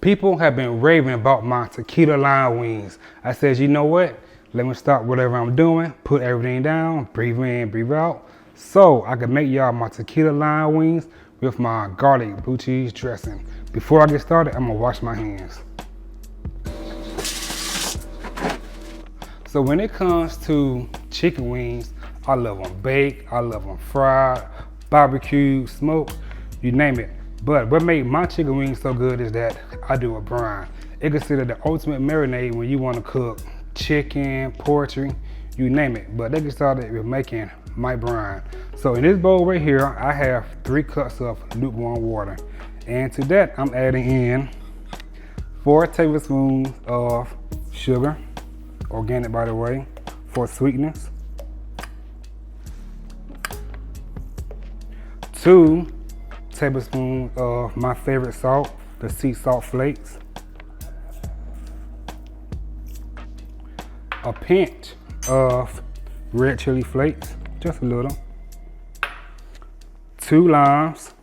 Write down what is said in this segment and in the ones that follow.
People have been raving about my tequila lime wings. I said, you know what? Let me stop whatever I'm doing, put everything down, breathe in, breathe out, so I can make y'all my tequila lime wings with my garlic blue cheese dressing. Before I get started, I'm gonna wash my hands. So when it comes to chicken wings, I love them baked, I love them fried, barbecue, smoked, you name it. But what made my chicken wings so good is that I do a brine. It's considered the ultimate marinade when you want to cook chicken, poultry, you name it. But they get started with making my brine. So in this bowl right here, I have 3 cups of lukewarm water. And to that, I'm adding in 4 tablespoons of sugar, organic by the way, for sweetness. 2 tablespoons of my favorite salt, the sea salt flakes. A pinch of red chili flakes, just a little. 2 limes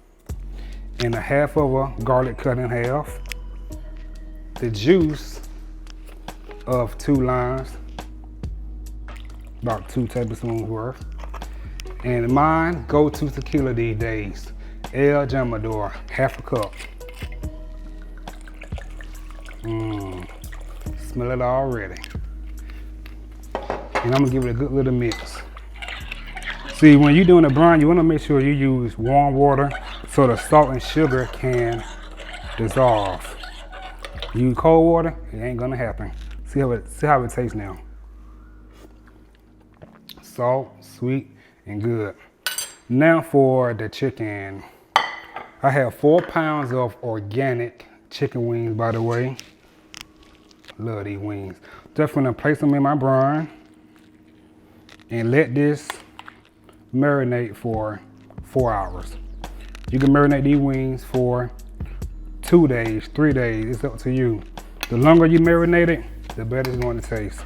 and a half of a garlic cut in half. The juice of 2 limes, about 2 tablespoons worth. And mine go-to tequila these days, El Jamador, half a cup. Smell it already. And I'm gonna give it a good little mix. See, when you're doing a brine, you wanna make sure you use warm water so the salt and sugar can dissolve. Use cold water, it ain't gonna happen. See how it tastes now. Salt, sweet, and good. Now for the chicken. I have 4 pounds of organic chicken wings, by the way. Love these wings. Just gonna place them in my brine and let this marinate for 4 hours. You can marinate these wings for 2 days, 3 days, it's up to you. The longer you marinate it, the better it's going to taste.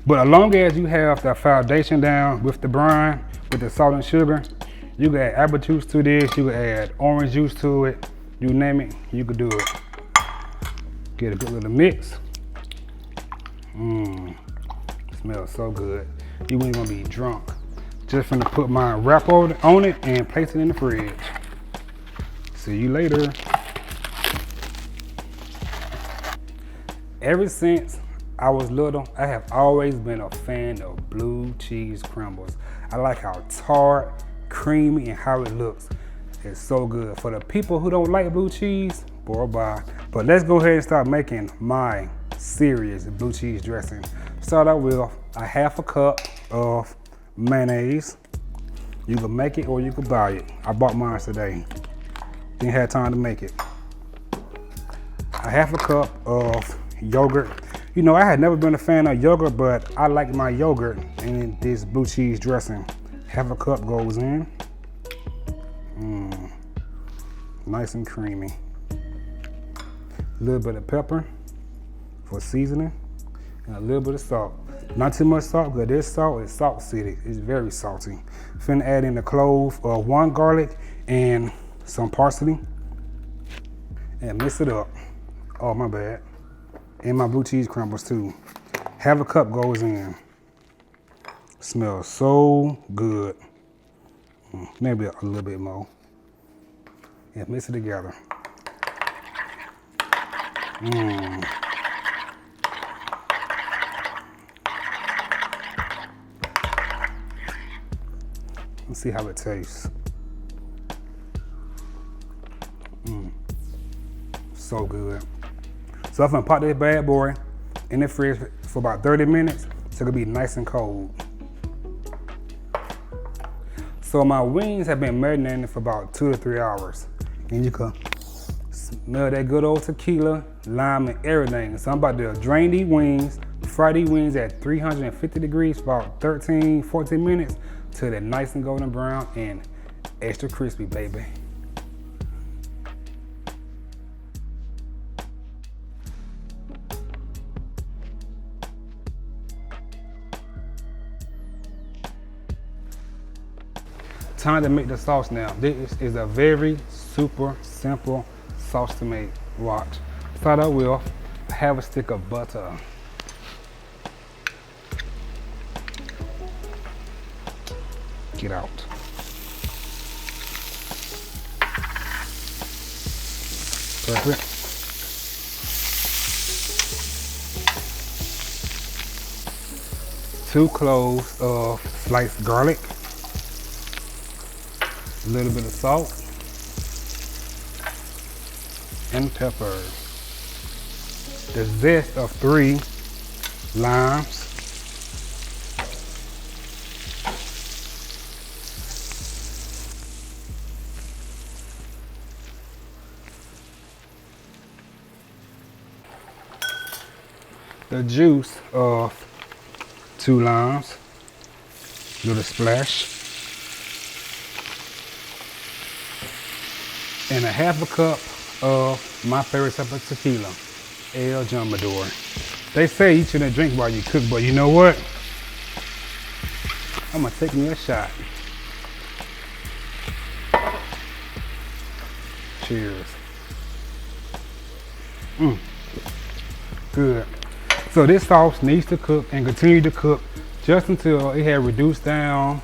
But as long as you have the foundation down with the brine, with the salt and sugar, you can add apple juice to this, you can add orange juice to it, you name it, you can do it. Get a good little mix. Smells so good. You ain't gonna be drunk. Just gonna put my wrap on it and place it in the fridge. See you later. Ever since I was little, I have always been a fan of blue cheese crumbles. I like how tart, creamy, and how it looks. It's so good. For the people who don't like blue cheese, boy, bye. But let's go ahead and start making my serious blue cheese dressing. Start out with a half a cup of mayonnaise. You can make it or you can buy it. I bought mine today. Didn't have time to make it. A half a cup of yogurt. You know, I had never been a fan of yogurt, but I like my yogurt in this blue cheese dressing. Half a cup goes in. Nice and creamy. A little bit of pepper for seasoning, and a little bit of salt. Not too much salt, because this salt is salt city. It's very salty. Finna add in the clove of 1 garlic and some parsley, and mix it up. Oh, my bad. And my blue cheese crumbles too. Half a cup goes in. Smells so good. Maybe a little bit more. Yeah, mix it together. Let's see how it tastes. So good. So I'm gonna pop this bad boy in the fridge for about 30 minutes so it'll be nice and cold. So my wings have been marinating for about 2 to 3 hours. And you can smell that good old tequila, lime, and everything. So I'm about to drain these wings, fry these wings at 350 degrees for about 13, 14 minutes till they're nice and golden brown and extra crispy, baby. Time to make the sauce now. This is a very super simple sauce to make. Watch. Start out with half a stick of butter. Get out. Perfect. Two cloves of sliced garlic. A little bit of salt and pepper. The zest of 3 limes. The juice of 2 limes. Little splash. And a half a cup of my favorite type of tequila, El Jumbador. They say you shouldn't drink while you cook, but you know what? I'm gonna take me a shot. Cheers. Good. So this sauce needs to cook and continue to cook just until it has reduced down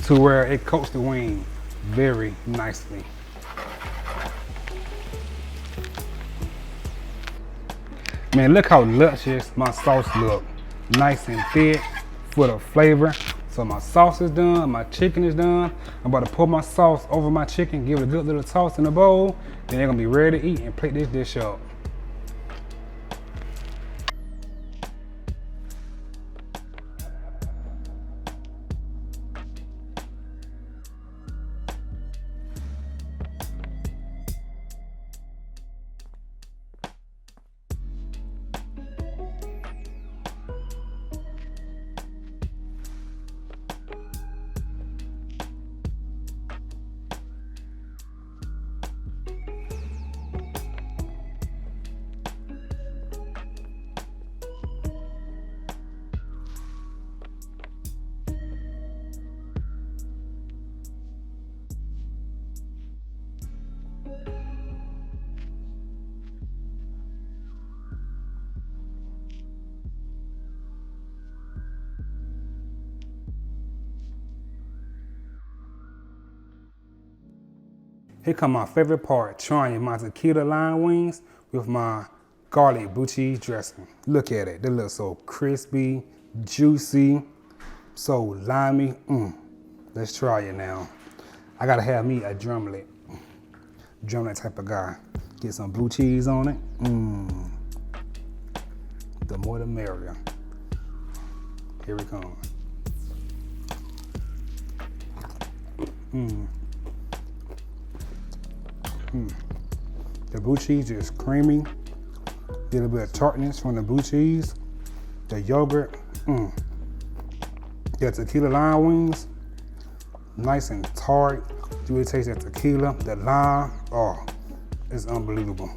to where it coats the wing very nicely. Man, look how luscious my sauce look. Nice and thick, full of flavor. So my sauce is done, my chicken is done. I'm about to pour my sauce over my chicken, give it a good little toss in the bowl, then they're gonna be ready to eat and plate this dish up. Here come my favorite part, trying my tequila lime wings with my garlic blue cheese dressing. Look at it, they look so crispy, juicy, so limey. Let's try it now. I gotta have me a drumlet type of guy. Get some blue cheese on it. The more the merrier. Here it comes. The blue cheese is creamy. Get a bit of tartness from the blue cheese. The yogurt. The tequila lime wings. Nice and tart. You really taste that tequila, the lime. Oh, it's unbelievable.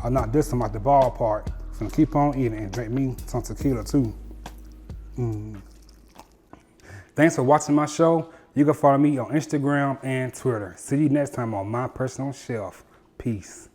I'll knock this one out the ballpark. I'm gonna keep on eating and drink me some tequila too. Thanks for watching my show. You can follow me on Instagram and Twitter. See you next time on My Personal Chef. Peace.